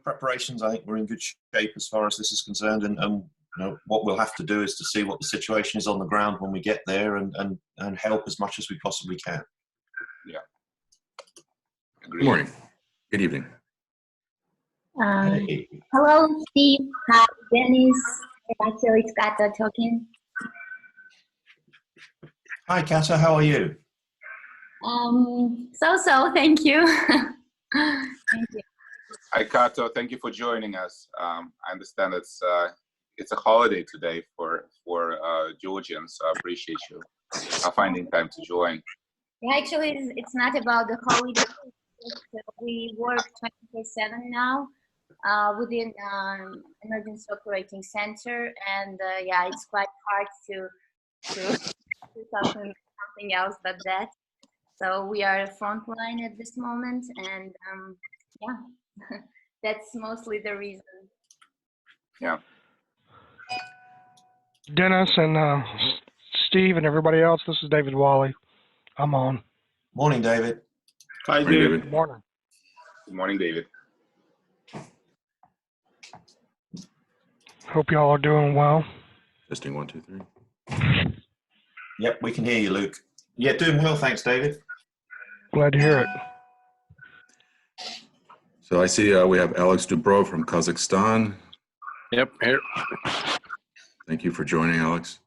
preparations, I think we're in good shape as far as this is concerned, and what we'll have to do is to see what the situation is on the ground when we get there, and help as much as we possibly can. Yeah. Good morning. Good evening. Hey. Hello, Steve. Hi, Dennis. Actually, it's Kata talking. Hi, Kata. How are you? So, thank you. Thank you. Hi, Kato. Thank you for joining us. I understand it's a holiday today for Georgians, so I appreciate you finding time to join. Yeah, actually, it's not about the holiday. We work 24/7 now within emergency operating center, and yeah, it's quite hard to do something else but that. So we are frontline at this moment, and yeah, that's mostly the reason. Yeah. Dennis and Steve and everybody else, this is David Wally. I'm on. Morning, David. Hi, David. Good morning. Good morning, David. Hope y'all are doing well. Testing 1, 2, 3. Yep, we can hear you, Luke. Yeah, doing well, thanks, David. Glad to hear it. So I see we have Alex Dubrow from Kazakhstan. Yep, here. Thank you for joining, Alex.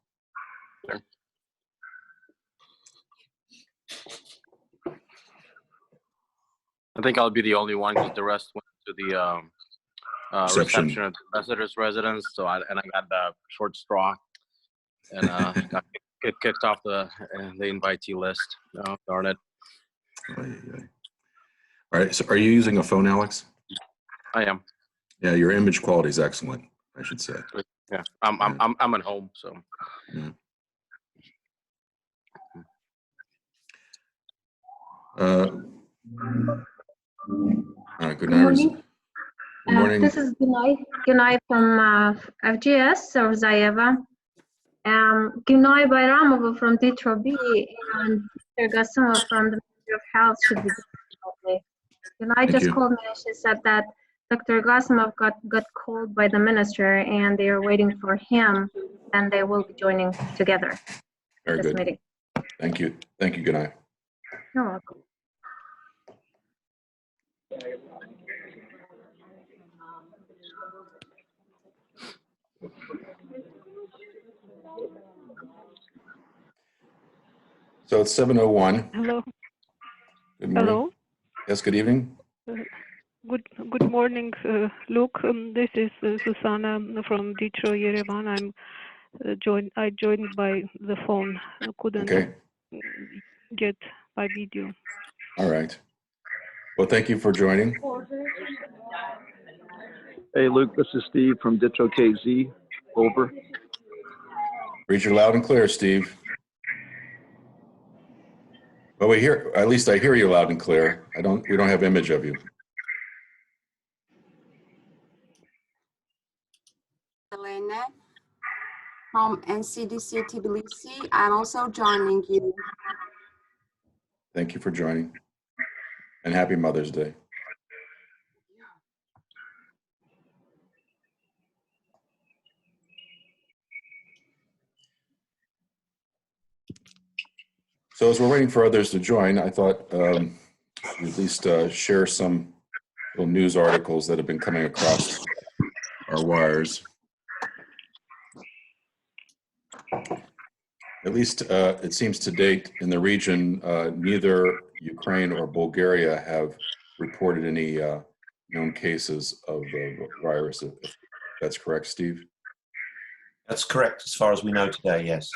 Sure. I think I'll be the only one because the rest went to the reception at the ambassador's residence. So I got the short straw and got kicked off the invitee list. Oh, darn it. All right. So are you using a phone, Alex? I am. Yeah, your image quality is excellent, I should say. Yeah, I'm at home, so. Yeah. Good night. Good morning. This is Gunay from FGS or Zayeva. Gunay Bayramova from Detroit and Dr. Gasimov from the Ministry of Health should be shortly. Gunay just called me and she said that Dr. Gasimov got called by the minister and they are waiting for him, and they will be joining together. Very this good. Meeting. Thank you. Thank you, Gunay. You're welcome. So it's 7:01. Hello. Good morning. Hello. Yes, good evening. Good morning, Luke. This is Susanna from Detroit, Yerevan. I joined by the phone. I couldn't get by video. All right. Well, thank you for joining. Hey, Luke. This is Steve from Detroit, KZ. Over. Read you loud and clear, Steve. Well, at least I hear you loud and clear. We don't have image of you. Elena from NCDC Tbilisi. I'm also joining you. Thank you for joining. And happy Mother's Day. So as we're waiting for others to join, I thought we'd at least share some little news articles that have been coming across our wires. At least it seems to date in the region, neither Ukraine or Bulgaria have reported any known cases of the virus. If that's correct, Steve? That's correct, as far as we know today, yes.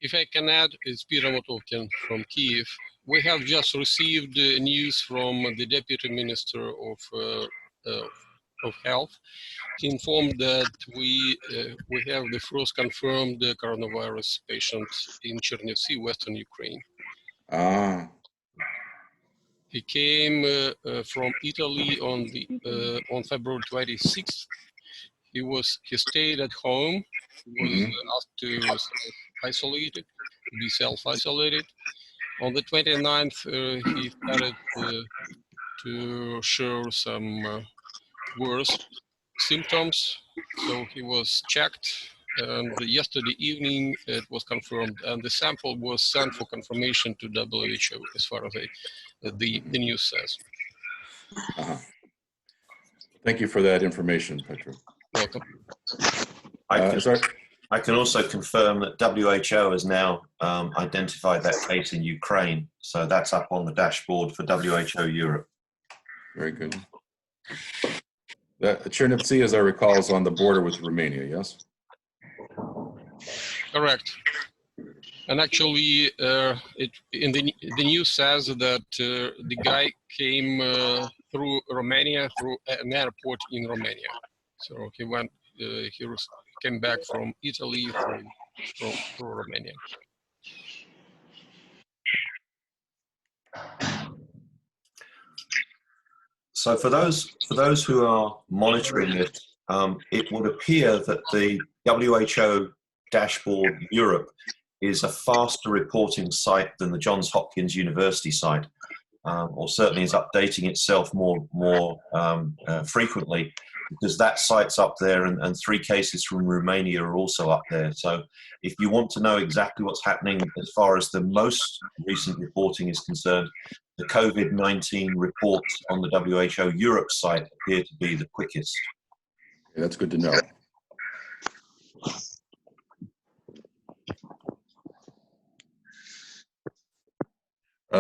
If I can add, it's Peter Motovkin from Kiev. We have just received news from the Deputy Minister of Health. He informed that we have the first confirmed coronavirus patient in Chernivtsi, Western Ukraine. He came from Italy on February 26th. He stayed at home. He was asked to be self-isolated. On the 29th, he started show some worse symptoms. So he was checked, and yesterday evening it was confirmed, and the sample was sent for confirmation to WHO, as far as the news says. Thank you for that information, Petro. Welcome. I can also confirm that WHO has now identified that case in Ukraine, so that's up on the dashboard for WHO Europe. Very good. Chernivtsi, as I recall, is on the border with Romania, yes? Correct. And actually, in the news says that the guy came through Romania, through an airport in Romania. So he went, came back from Italy through Romania. So for those who are monitoring it, it would appear that the WHO dashboard Europe is a faster reporting site than the Johns Hopkins University site, or certainly is updating itself more frequently, because that site's up there, and 3 cases from Romania are also up there. So if you want to know exactly what's happening as far as the most recent reporting is concerned, the COVID-19 reports on the WHO Europe site appear to be the quickest. Yeah, that's good to know.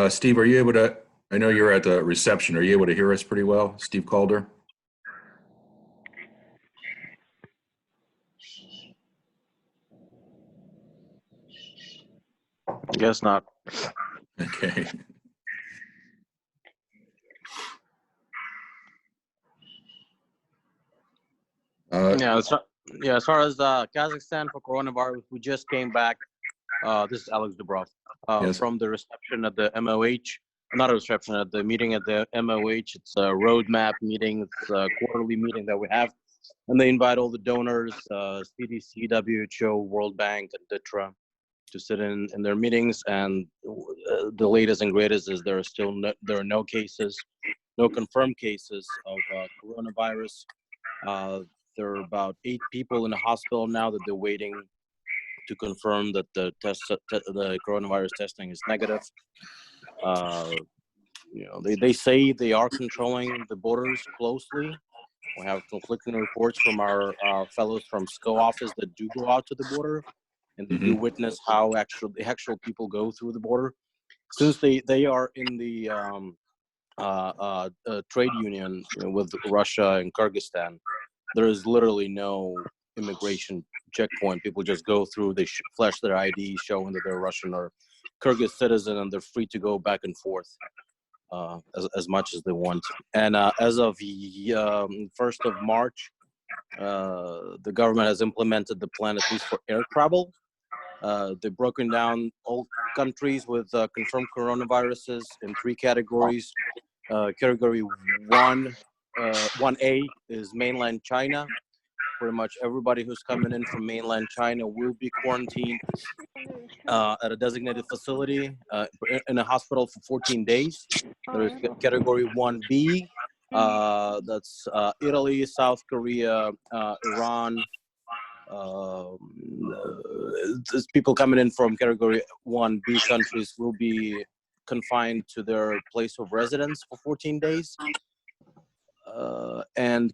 Steve, are you able to, I know you're at the reception, are you able to hear us pretty well? Steve Calder? Guess not. Okay. Yeah, as far as Kazakhstan for coronavirus, we just came back. This is Alex Dubrov from the reception at the MOH. Not a reception, at the meeting at the MOH. It's a roadmap meeting. It's a quarterly meeting that we have. And they invite all the donors, CDC, WHO, World Bank, and DITRA, to sit in their meetings. And the latest and greatest is there are no cases, no confirmed cases of coronavirus. There are about 8 people in the hospital now that they're waiting to confirm that the coronavirus testing is negative. You know, they say they are controlling the borders closely. We have conflicting reports from our fellows from SCO office that do go out to the border, and they do witness how the actual people go through the border. Since they are in the trade union with Russia and Kyrgyzstan, there is literally no immigration checkpoint. People just go through, they flash their ID showing that they're Russian or Kyrgyz citizen, and they're free to go back and forth as much as they want. And as of 1st of March, the government has implemented the plan, at least for air travel. They've broken down all countries with confirmed coronaviruses in 3 categories. Category 1A is mainland China. Pretty much everybody who's coming in from mainland China will be quarantined at a designated facility in a hospital for 14 days. There's category 1B, that's Italy, South Korea, Iran. People coming in from category 1B countries will be confined to their place of residence for 14 days. And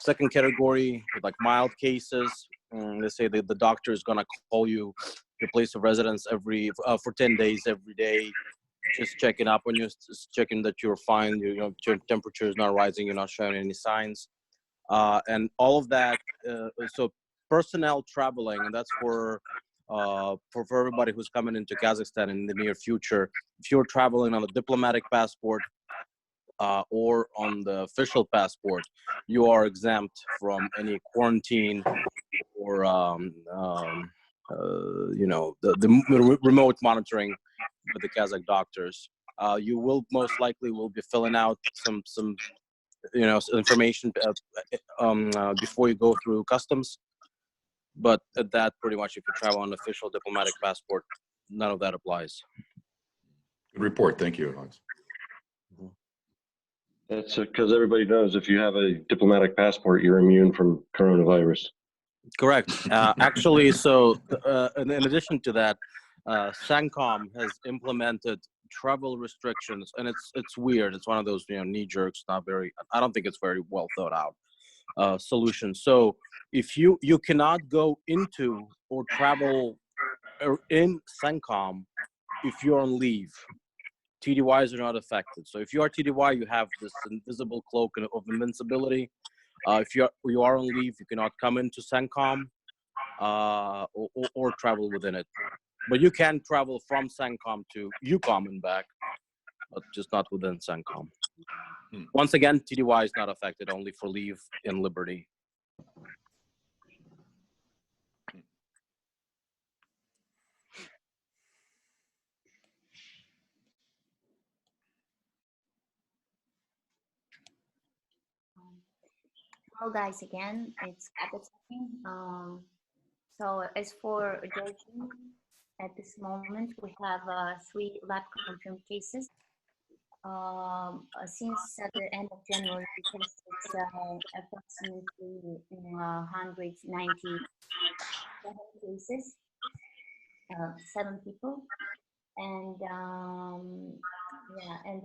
second category, like mild cases, they say that the doctor is gonna call you your place of residence for 10 days every day, just checking up on you, checking that you're fine, your temperature is not rising, you're not showing any signs, and all of that. So personnel traveling, and that's for everybody who's coming into Kazakhstan in the near future. If you're traveling on a diplomatic passport or on the official passport, you are exempt from any quarantine or the remote monitoring with the Kazakh doctors. You will most likely be filling out some information before you go through customs. But at that, pretty much, if you travel on an official diplomatic passport, none of that applies. Good report. Thank you, Alex. That's because everybody knows if you have a diplomatic passport, you're immune from coronavirus. Correct. Actually, so in addition to that, CENTCOM has implemented travel restrictions, and it's weird. It's one of those knee jerks. Not very. I don't think it's very well thought out solution. So if you cannot go into or travel in CENTCOM if you're on leave. TDYs are not affected. So if you are TDY, you have this invisible cloak of invincibility. If you are on leave, you cannot come into CENTCOM or travel within it. But you can travel from CENTCOM to UCOM and back, but just not within CENTCOM. Once again, TDY is not affected, only for leave in liberty. Hello guys, again, it's Abby talking. So as for Georgia, at this moment we have 3 lab confirmed cases. Since the end of January, we tested approximately 197 cases, 7 people. And yeah, and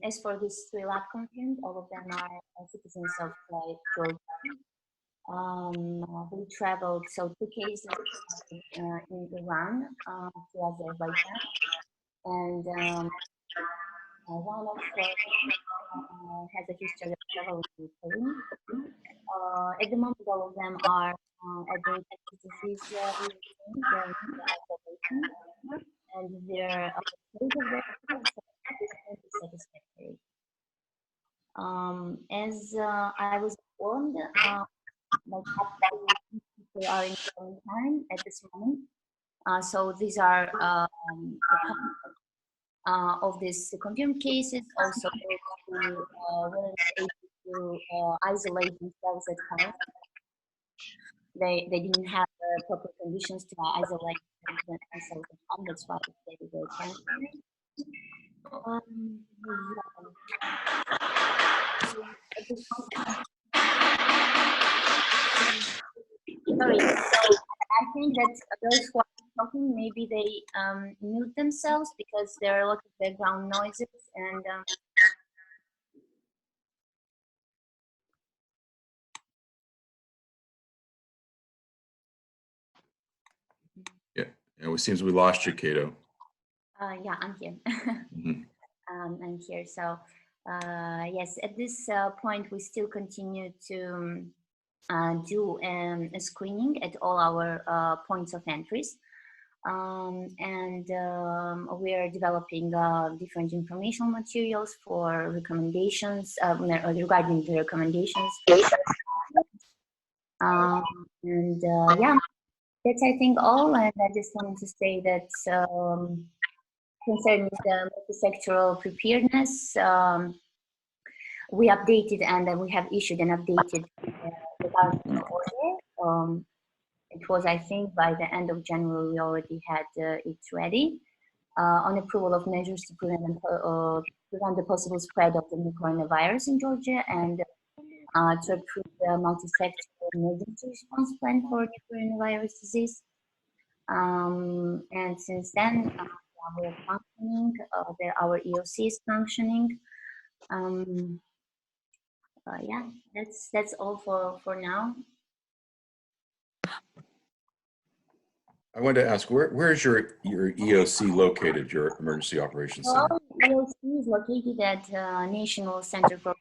as for these 3 lab confirmed, all of them are citizens of Georgia. We traveled, so 2 cases in Iran to Azerbaijan, and one of has a history of travel to Ukraine. At the moment, all of them are admitted to this and their state of their health is satisfactory. As I was informed, like up to people are in quarantine at this moment. So these are of these confirmed cases, also who weren't able to isolate themselves at home. They didn't have proper conditions to isolate themselves at home. That's why they were quarantined. Sorry, so I think that those who are talking, maybe they mute themselves because there are a lot of background noises and yeah, it seems we lost you, Kato. yeah, I'm here. I'm here. So yes, at this point, we still continue to do a screening at all our points of entries. And we are developing different informational materials for recommendations regarding the recommendations. And yeah, that's I think all. And I just wanted to say that concerning the multi-sectoral preparedness, we updated and we have issued an updated order. It was, I think, by the end of January, we already had it ready on approval of measures to prevent the possible spread of the new coronavirus in Georgia and to approve the multi-sectoral emergency response plan for the coronavirus disease. And since then, we're functioning, our EOC is functioning. Yeah, that's all for now. I wanted to ask, where is your EOC located, your Emergency Operations Center? Well, EOC is located at National Center for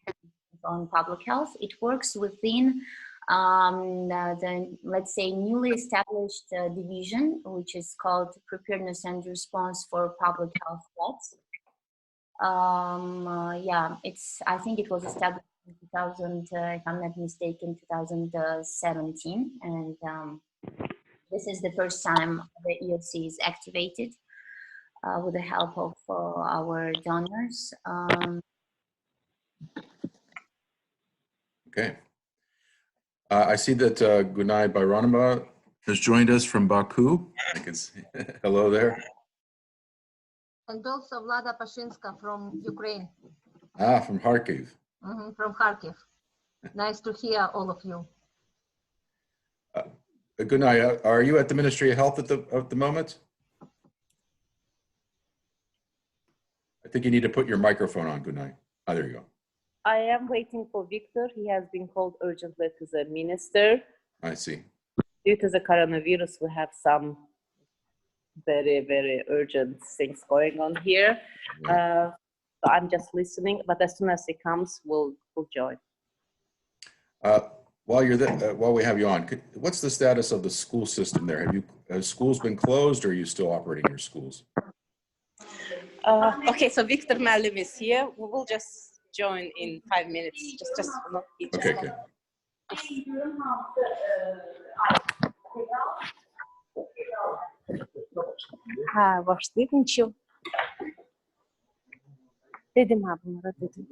Public Health. It works within the, let's say, newly established division, which is called Preparedness and Response for Public Health Threats. Yeah, I think it was established in 2000, if I'm not mistaken, 2017, and this is the first time the EOC is activated with the help of our donors. Okay. I see that Gunay Bayramova has joined us from Baku. I can see. Hello there. And also Vlada Pashinska from Ukraine. Ah, from Kharkiv. From Kharkiv. Nice to hear all of you. Good night. Are you at the Ministry of Health at the moment? I think you need to put your microphone on. Good night. Oh, there you go. I am waiting for Victor. He has been called urgently to the minister. I see. Due to the coronavirus, we have some very, very urgent things going on here. So I'm just listening, but as soon as he comes, we'll join. While you're there, while we have you on, what's the status of the school system there? Have schools been closed, or are you still operating your schools? Okay, so Victor Malim is here. We will just join in 5 minutes. Just okay, okay. Ha, başlayayım şu. Dedim ha bunlara dedim.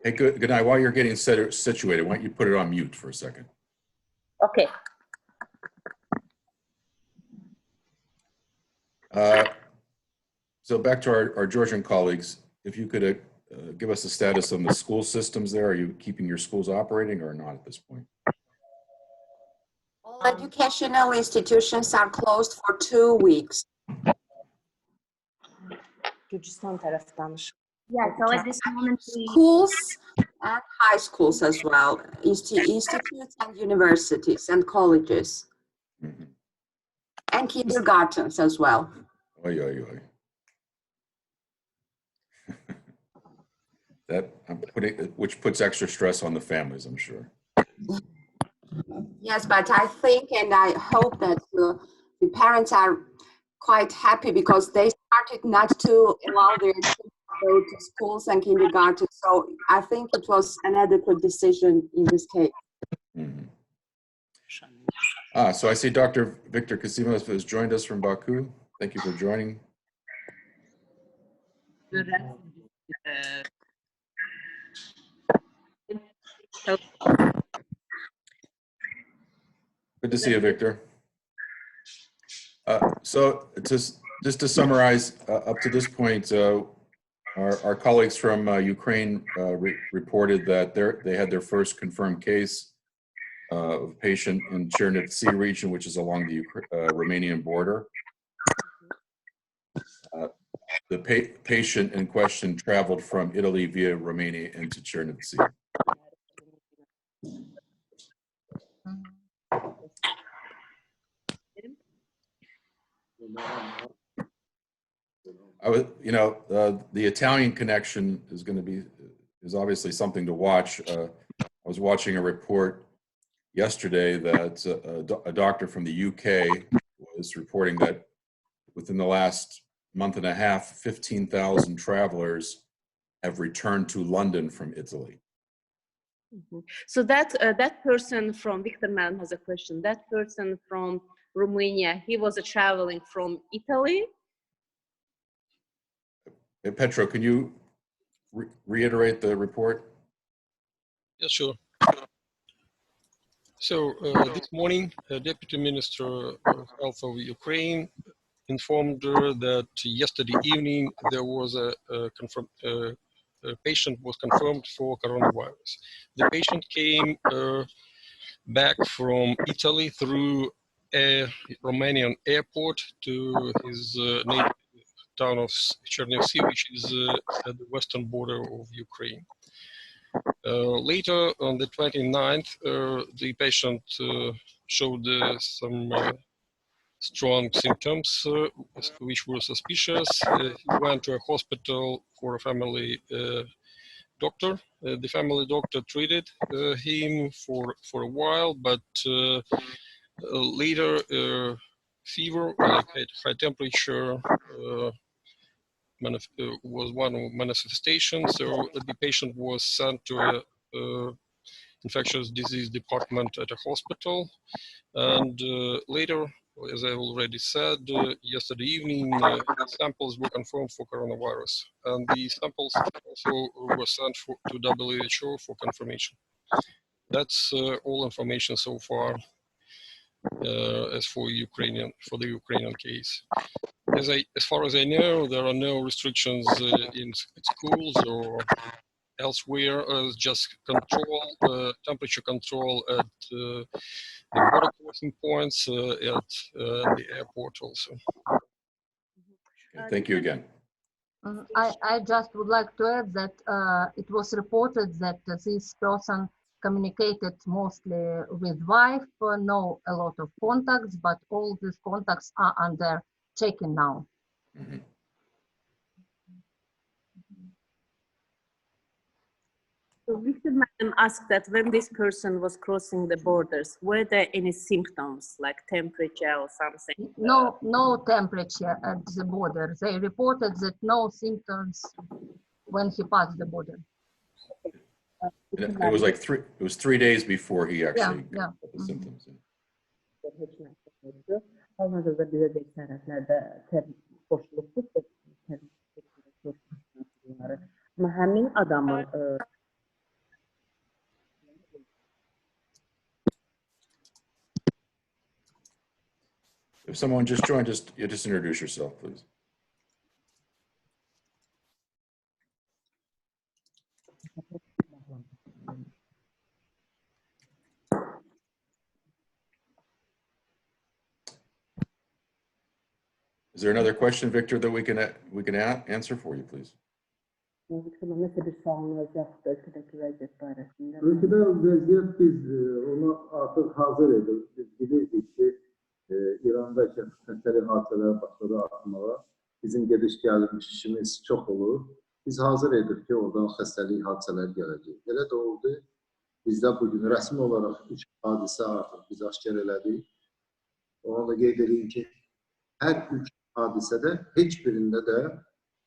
Hey, good night. While you're getting situated, why don't you put it on mute for a second? Okay. So back to our Georgian colleagues, if you could give us a status on the school systems there. Are you keeping your schools operating or not at this point? All educational institutions are closed for 2 weeks. Yeah, so at this moment schools and high schools as well, institutes and universities and colleges, and kindergartens as well. Oy, oy, oy. That which puts extra stress on the families, I'm sure. Yes, but I think and I hope that the parents are quite happy because they started not to allow their kids to go to schools and kindergarten. So I think it was an adequate decision in this case. So I see Dr. Victor Kasimov has joined us from Baku. Thank you for joining. Good to see you, Victor. So just to summarize, up to this point, our colleagues from Ukraine reported that they had their first confirmed case of a patient in Chernivtsi region, which is along the Romanian border. The patient in question traveled from Italy via Romania into Chernivtsi. The Italian connection is obviously something to watch. I was watching a report yesterday that a doctor from the UK was reporting that within the last month and a half, 15,000 travelers have returned to London from Italy. So that person from Victor Malm has a question. That person from Romania, he was traveling from Italy. Hey, Petro, can you reiterate the report? Yeah, sure. So this morning, Deputy Minister of Health of Ukraine informed that yesterday evening there was a patient was confirmed for coronavirus. The patient came back from Italy through a Romanian airport to his native town of Chernivtsi, which is at the western border of Ukraine. Later on the 29th, the patient showed some strong symptoms which were suspicious. He went to a hospital for a family doctor. The family doctor treated him for a while, but later fever, like high temperature, was one of manifestations. So the patient was sent to a infectious disease department at a hospital, and later, as I already said, yesterday evening, samples were confirmed for coronavirus, and the samples also were sent to WHO for confirmation. That's all information so far. as for the Ukrainian case. As far as I know, there are no restrictions in schools or elsewhere, just temperature control at the border crossing points, at the airport also. Thank you again. I just would like to add that it was reported that this person communicated mostly with wife, no a lot of contacts, but all these contacts are under checking now. Mm-hmm. So Victor Madam asked that when this person was crossing the borders, were there any symptoms like temperature or something? No temperature at the border. They reported that no symptoms when he passed the border. It was like 3 days before he actually got the Mm-hmm. symptoms. Halihazırda bize de taraflarda boşlukluk ama həmin adamın If someone just joined, just introduce yourself, please. Is there another question, Victor, that we can answer for you, please? Ülkede vəziyyət biz onu artıq hazır edib. Biz bilirdik ki, İrandakı xəstəlik hadisələri başladı artmağa. Bizim gediş-gəlişimiz çox olur. Biz hazır edib ki, oradan xəstəlik hadisələri gələcək. Elə də oldu. Bizdə bugün rəsmi olaraq 3 hadisə artıq biz aşkar elədik. Ona da qeyd edeyim ki, hər 3 hadisədə heç birində də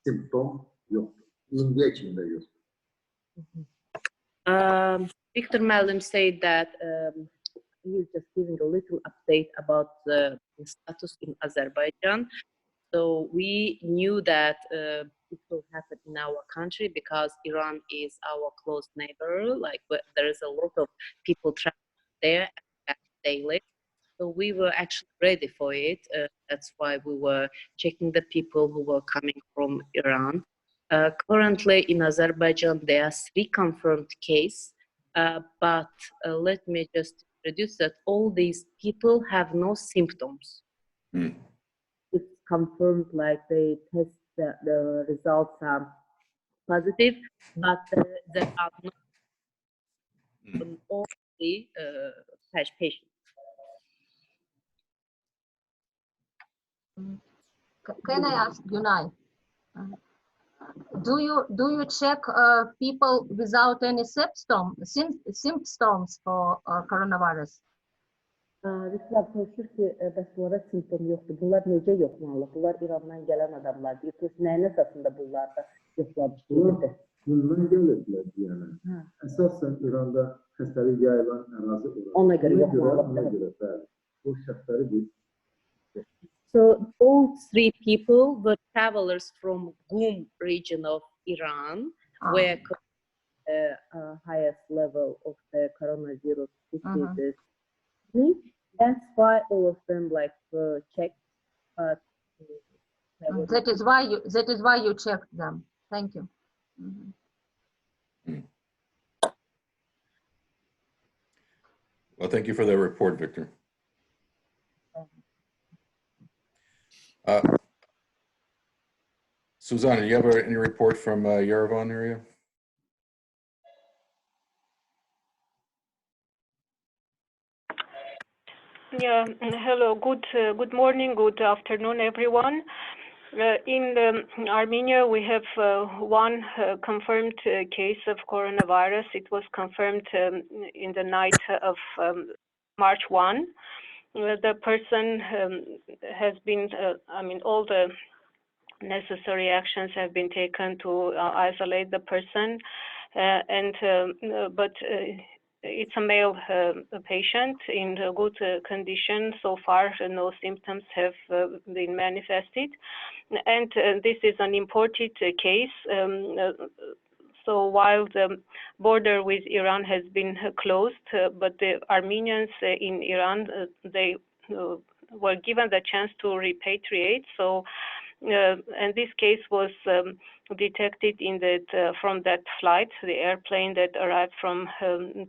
simptom yoxdur. İndiyə kimi də yoxdur. Victor Madam said that he's just giving a little update about the status in Azerbaijan. So we knew that it will happen in our country because Iran is our close neighbor. Like there is a lot of people traveling there daily. So we were actually ready for it. That's why we were checking the people who were coming from Iran. Currently in Azerbaijan, there are 3 confirmed cases, but let me just introduce that all these people have no symptoms. Mm. It's confirmed, like they test the results are positive, but there are not all the patients. Can I ask Gunay? Do you check people without any symptoms for coronavirus? Rüslan soruşur ki, bəs bunlara simptom yoxdur. Bunlar necə yoxlanılır? Bunlar İrandan gələn adamlar. Deyir, nəyin əsasında bunlar da yoxlanmışdır? Bundan gəlirlər yəni. Əsasən İranda xəstəlik yayılan ərazi olaraq. Ona görə yoxlanılır. Ona görə, bəli. Bu şəxsləri biz. So all 3 people were travelers from Qum region of Iran, where the highest level of the coronavirus diseases. That's why all of them checked. That is why you checked them. Thank you. Mm-hmm. Well, thank you for the report, Victor. Susanna, do you have any report from Yerevan area? Yeah, hello, good morning, good afternoon, everyone. In Armenia, we have 1 confirmed case of coronavirus. It was confirmed in the night of March 1. The person has been, all the necessary actions have been taken to isolate the person, but it's a male patient in good condition. So far, no symptoms have been manifested. And this is an imported case. So while the border with Iran has been closed, but the Armenians in Iran, they were given the chance to repatriate. So, and this case was detected in that from that flight, the airplane that arrived from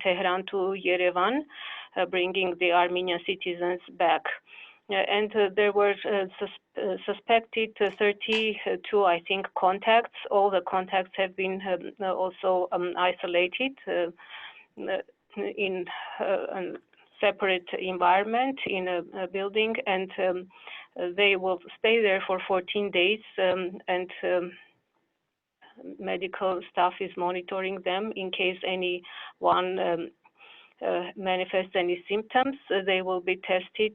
Tehran to Yerevan, bringing the Armenian citizens back. And there were suspected 32, I think, contacts. All the contacts have been also isolated in a separate environment in a building, and they will stay there for 14 days, and medical staff is monitoring them in case anyone manifests any symptoms. They will be tested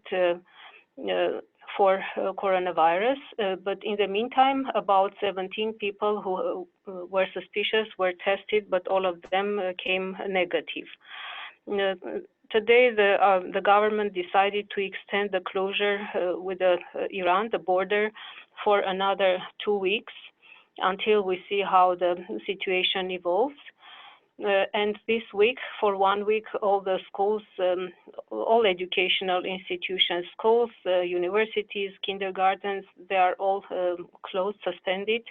for coronavirus, but in the meantime, about 17 people who were suspicious were tested, but all of them came negative. Today, the government decided to extend the closure with Iran, the border, for another 2 weeks until we see how the situation evolves. And this week, for 1 week, all the schools, all educational institutions, schools, universities, kindergartens, they are all closed, suspended.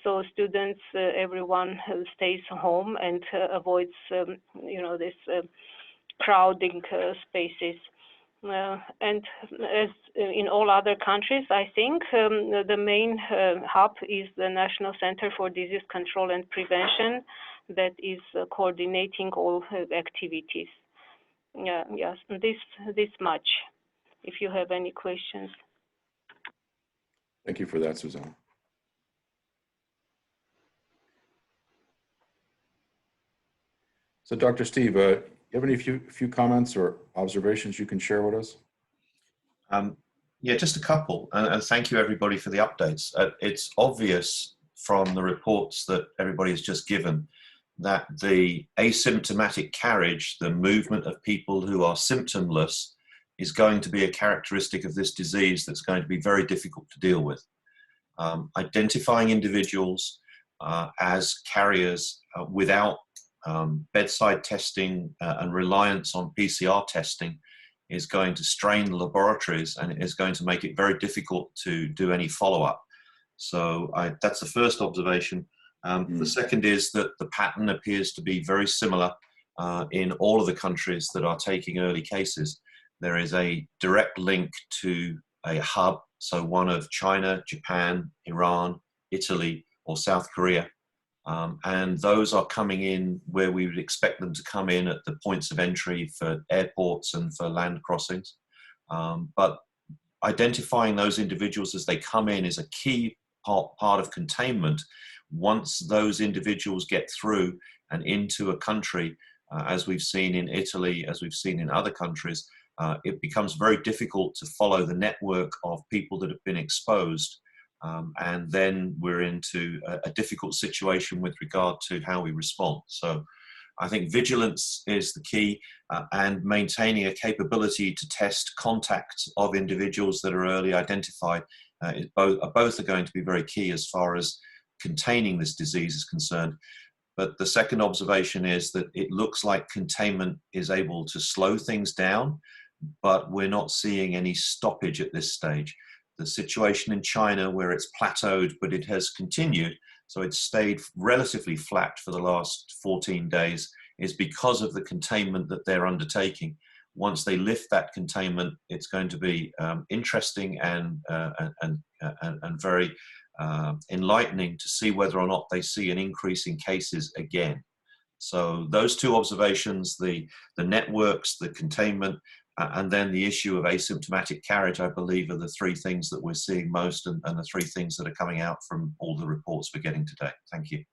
So students, everyone stays home and avoids, this crowding spaces. And as in all other countries, I think the main hub is the National Center for Disease Control and Prevention that is coordinating all activities. Yes, this much. If you have any questions. Thank you for that, Susanna. So, Dr. Steve, you have any few comments or observations you can share with us? Yeah, just a couple, and thank you everybody for the updates. It's obvious from the reports that everybody has just given that the asymptomatic carriage, the movement of people who are symptomless, is going to be a characteristic of this disease that's going to be very difficult to deal with. Identifying individuals as carriers without bedside testing and reliance on PCR testing is going to strain the laboratories, and it is going to make it very difficult to do any follow-up. So that's the first observation. The second is that the pattern appears to be very similar in all of the countries that are taking early cases. There is a direct link to a hub, so one of China, Japan, Iran, Italy, or South Korea. And those are coming in where we would expect them to come in at the points of entry for airports and for land crossings. But identifying those individuals as they come in is a key part of containment. Once those individuals get through and into a country, as we've seen in Italy, as we've seen in other countries, it becomes very difficult to follow the network of people that have been exposed. And then we're into a difficult situation with regard to how we respond. So I think vigilance is the key, and maintaining a capability to test contacts of individuals that are early identified both are going to be very key as far as containing this disease is concerned. But the second observation is that it looks like containment is able to slow things down, but we're not seeing any stoppage at this stage. The situation in China, where it's plateaued, but it has continued, so it's stayed relatively flat for the last 14 days, is because of the containment that they're undertaking. Once they lift that containment, it's going to be interesting and very enlightening to see whether or not they see an increase in cases again. So those two observations, the networks, the containment, and then the issue of asymptomatic carriage, I believe, are the three things that we're seeing most, and the three things that are coming out from all the reports we're getting today. Thank you.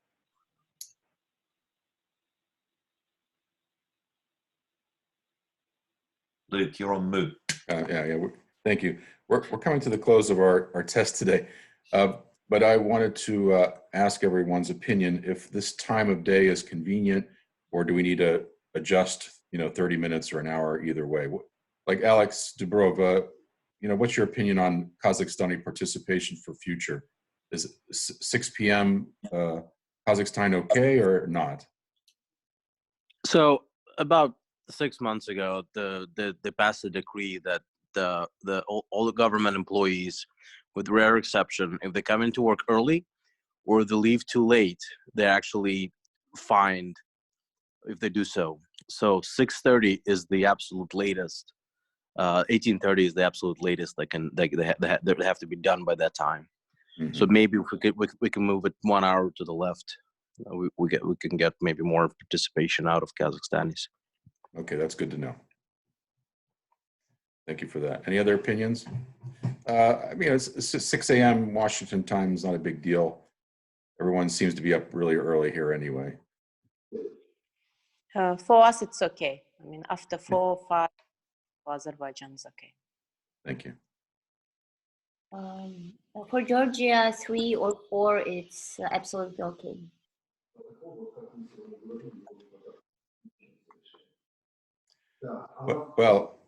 Luke, you're on mute. Thank you. We're coming to the close of our test today, but I wanted to ask everyone's opinion if this time of day is convenient, or do we need to adjust, 30 minutes or an hour either way? Like Alex Dubrova, what's your opinion on Kazakhstani participation for future? Is 6 p.m. Kazakhstan okay or not? So about 6 months ago, they passed a decree that all the government employees, with rare exception, if they come into work early or they leave too late, they're actually fined if they do so. So 6:30 is the absolute latest. 18:30 is the absolute latest they have to be done by that time. Mm-hmm. So maybe if we can move it 1 hour to the left, we can get maybe more participation out of Kazakhstanis. Okay, that's good to know. Thank you for that. Any other opinions? I mean, it's 6 a.m. Washington time is not a big deal. Everyone seems to be up really early here anyway. For us, it's okay. I mean, after 4 or 5, for Azerbaijan is okay. Thank you. For Georgia, 3 or 4, it's absolutely okay. Well,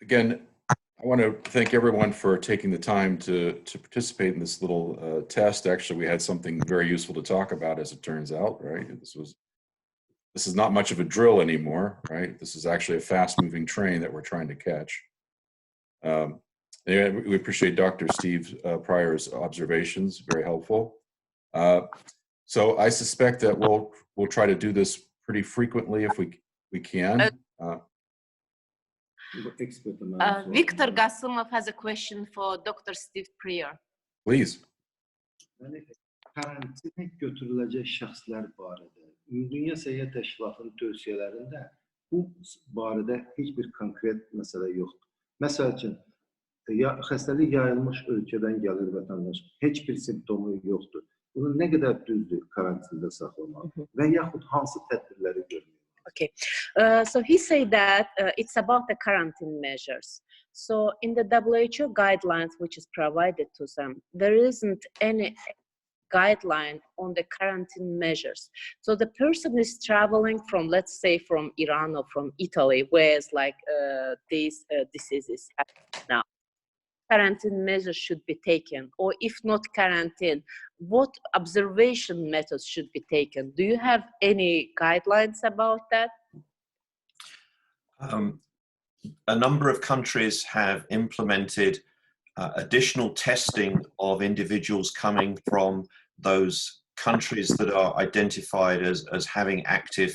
again, I want to thank everyone for taking the time to participate in this little test. Actually, we had something very useful to talk about, as it turns out, right? This is not much of a drill anymore, right? This is actually a fast-moving train that we're trying to catch. Anyway, we appreciate Dr. Steve Pryor's observations, very helpful. So I suspect that we'll try to do this pretty frequently if we can. Victor Gasumov has a question for Dr. Steve Pryor. Please. Yani karantinə götürüləcək şəxslər barədə Dünya Səhiyyə Təşkilatının tövsiyələrində bu barədə heç bir konkret məsələ yoxdur. Məsəl üçün, xəstəlik yayılmış ölkədən gəlir vətəndaş, heç bir simptomu yoxdur. Bunu nə qədər düzdür karantində saxlamaq və yaxud hansı tədbirləri görmək? Okay, so he said that it's about the quarantine measures. So in the WHO guidelines, which is provided to them, there isn't any guideline on the quarantine measures. So the person is traveling from, let's say, from Iran or from Italy, where it's like these diseases happen now. Quarantine measures should be taken, or if not quarantine, what observation methods should be taken? Do you have any guidelines about that? A number of countries have implemented additional testing of individuals coming from those countries that are identified as having active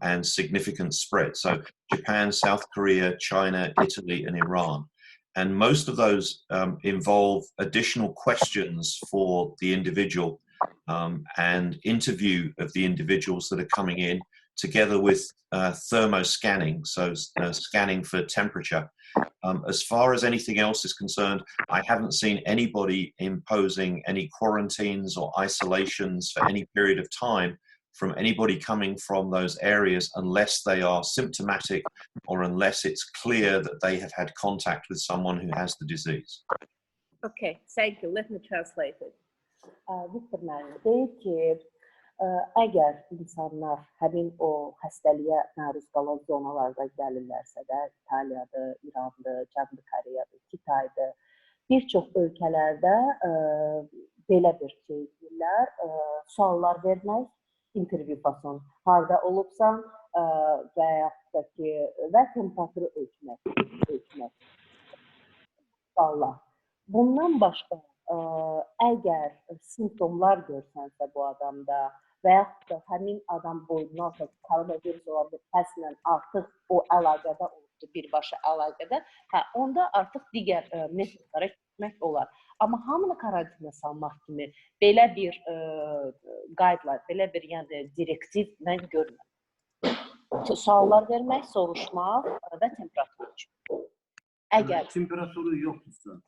and significant spread. So Japan, South Korea, China, Italy, and Iran. And most of those involve additional questions for the individual and interview of the individuals that are coming in, together with thermoscanning, so scanning for temperature. As far as anything else is concerned, I haven't seen anybody imposing any quarantines or isolations for any period of time from anybody coming from those areas unless they are symptomatic or unless it's clear that they have had contact with someone who has the disease. Okay, thank you. Let me translate it. Victor Mario deyir ki, əgər insanlar həmin o xəstəliyə məruz qalan zonalarda gəlirlərsə də, İtaliyadır, İrandır, Cənubi Koreyadır, Kitaydır, bir çox ölkələrdə belə bir şey deyirlər, suallar vermək, intervyu fason, harda olubsan və yaxud da ki, və temperaturu ölçmək. Suallar. Bundan başqa, əgər simptomlar görsənsə bu adamda və yaxud da həmin adam boyundan artıq koronavirus olabilir, həsnən artıq o əlaqədə olubdur, birbaşa əlaqədə, onda artıq digər metodlara gitmək olar. Amma hamını karantinə salmaq kimi belə bir guideline, belə bir direktiv mən görmürəm. Suallar vermək, soruşmaq və temperatur ölçmək. Əgər temperaturu yoxdursa,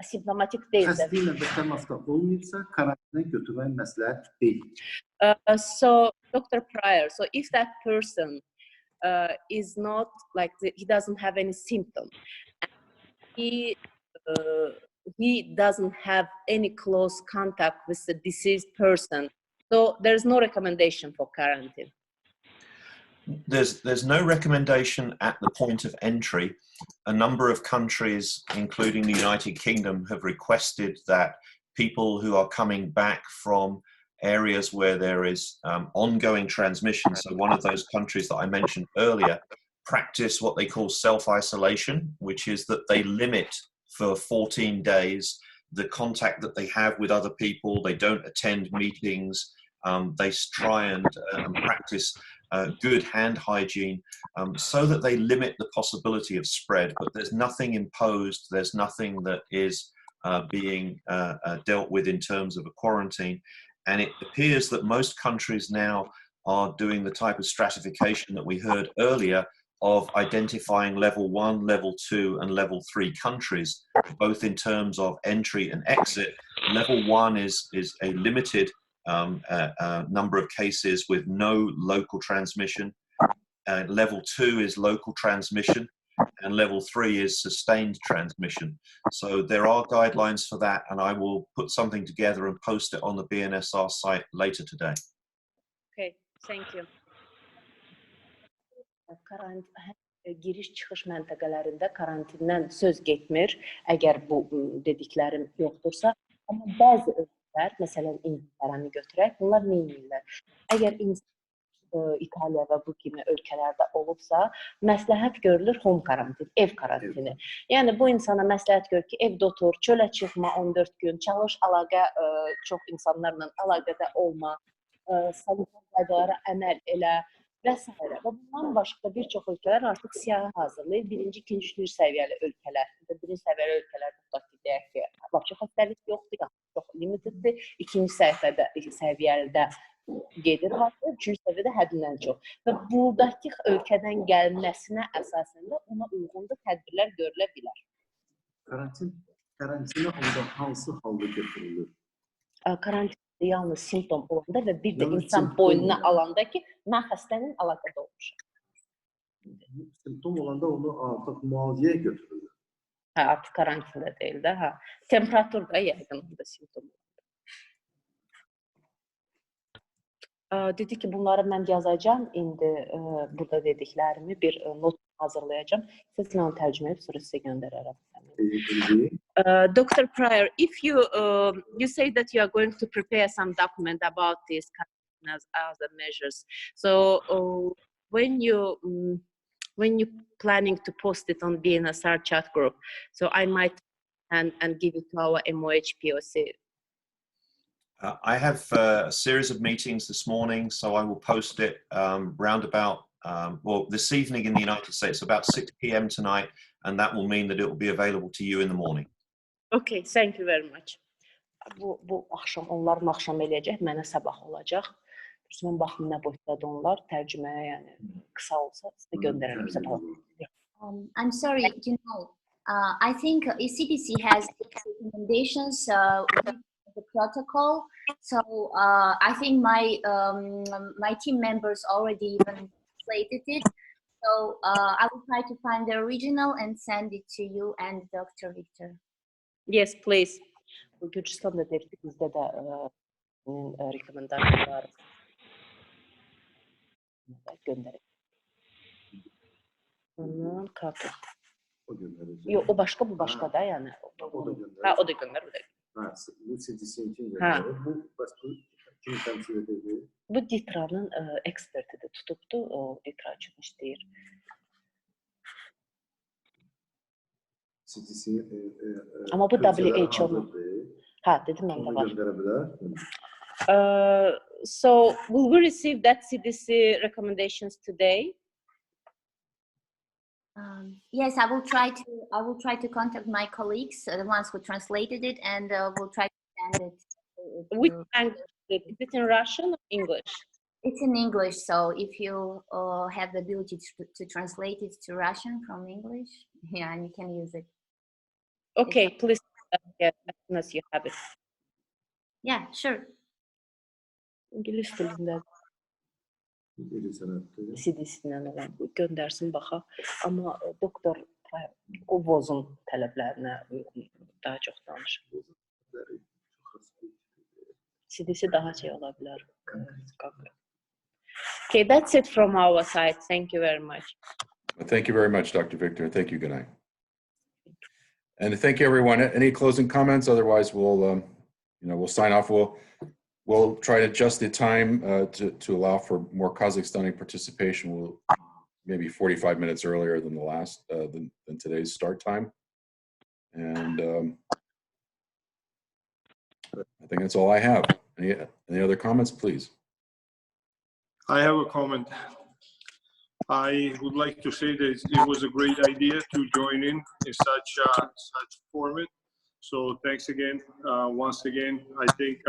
simptomatik deyilsə, xəstəylə də təmasda olmayıbsa, karantinə götürmək məsləhət deyil. So, Dr. Pryor, so if that person is not like, he doesn't have any symptom, he doesn't have any close contact with the diseased person, so there's no recommendation for quarantine. There's no recommendation at the point of entry. A number of countries, including the United Kingdom, have requested that people who are coming back from areas where there is ongoing transmission. So one of those countries that I mentioned earlier practice what they call self-isolation, which is that they limit for 14 days the contact that they have with other people. They don't attend meetings. They try and practice good hand hygiene so that they limit the possibility of spread. But there's nothing imposed. There's nothing that is being dealt with in terms of a quarantine. And it appears that most countries now are doing the type of stratification that we heard earlier of identifying level 1, level 2, and level 3 countries, both in terms of entry and exit. Level 1 is a limited number of cases with no local transmission. Level 2 is local transmission, and level 3 is sustained transmission. So there are guidelines for that, and I will put something together and post it on the BNSR site later today. Okay, thank you. Giriş çıxış məntəqələrində karantindən söz getmir, əgər bu dediklərim yoxdursa. Amma bəzi ölkələr, məsələn İngiltərəni götürək, bunlar nə edirlər? Əgər İtaliya və bu kimi ölkələrdə olubsa, məsləhət görülür home karantin, ev karantini. Yəni bu insana məsləhət görür ki, evdə otur, çölə çıxma 14 gün, çalış əlaqə, çox insanlarla əlaqədə olma, sanitar qaydalara əməl elə və s. Və bundan başqa bir çox ölkələr artıq siyahı hazırlayır. Birinci, ikinci, üçüncü səviyyəli ölkələr. Birinci səviyyəli ölkələr tutaq ki, deyək ki, vəbşə xəstəlik yoxdur, çox limiteddir. İkinci səviyyədə gedir hazır, üçüncü səviyyədə həddindən çox. Və buradakı ölkədən gəlməsinə əsasən də ona uyğun da tədbirlər görülə bilər. Karantinə onda hansı halda götürülür? Karantin yalnız simptom olanda və bir də insan boynuna alanda ki, mən xəstənin əlaqədə olmuşam. Simptom olanda onu artıq müalicəyə götürülür. Hə, artıq karantində deyil də, hə. Temperatur da yəqin da simptom olanda. Dedi ki, bunları mən yazacağım, indi burada dediklərimi bir not hazırlayacağım. Siz onu tərcümə edib, sonra sizə göndərərəm. Dr. Pryor, if you say that you are going to prepare some document about these other measures, so when you planning to post it on BNSR chat group, so I might and give it to our MOH POC. I have a series of meetings this morning, so I will post it round about, well, this evening in the United States, about 6 p.m. tonight, and that will mean that it will be available to you in the morning. Okay, thank you very much. Bu axşam, onların axşam eləyəcək, mənə sabah olacaq. Mən baxım nə boyutdadır onlar, tərcüməyə, yəni qısa olsa sizə göndərərəm sabah. I'm sorry, you know, I think CDC has recommendations with the protocol, so I think my team members already even translated it. So I will try to find the original and send it to you and Dr. Victor. Yes, please. Bu Gürcistan'da deyir ki, bizdə də rekomendasiyalar göndərək. Ondan kartı. Yox, o başqa, bu başqa da, yəni. Ha, o da göndər, o da. Ha, bu CDC'nin kim göndərir? Bu kim təmsil edir? Bu DİTRA'nın ekspertidir, tutubdu, o DİTRA üçün işləyir. Amma bu WHO'nun. Ha, dedim mən də var. So, will we receive that CDC recommendations today? Yes, I will try to contact my colleagues, the ones who translated it, and we'll try to send it. Which language? Is it in Russian or English? It's in English, so if you have the ability to translate it to Russian from English, yeah, and you can use it. Okay, please, as soon as you have it. Yeah, sure. İngilis dilində. CDC-dən olan göndərsin baxa. Amma doktor o vozun tələblərinə daha çox danışır. CDC daha şey ola bilər. Okay, that's it from our side. Thank you very much. Thank you very much, Dr. Victor. Thank you. Good night. And thank you, everyone. Any closing comments? Otherwise, we'll sign off. we'll try to adjust the time to allow for more Kazakhstani participation. We'll maybe 45 minutes earlier than the last than today's start time. And I think that's all I have. Any other comments, please? I have a comment. I would like to say that it was a great idea to join in such format. So thanks again. Once again, I think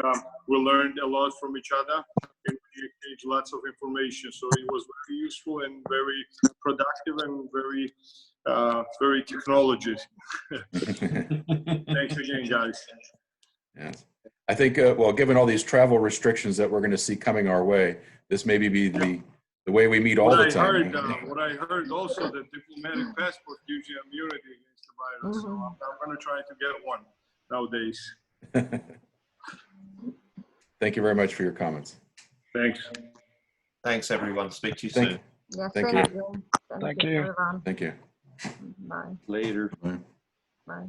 we learned a lot from each other and we exchanged lots of information. So it was very useful and very productive and very technology. Thanks again, guys. Yes. I think, well, given all these travel restrictions that we're going to see coming our way, this may be the way we meet all the time. What I heard also, that diplomatic passport gives you immunity against the virus. So I'm going to try to get one nowadays. Thank you very much for your comments. Thanks. Thanks, everyone. Speak to you soon. Yes, Thank thank you. you. Thank you. Everyone. Thank you. Bye. Later. Bye. Bye.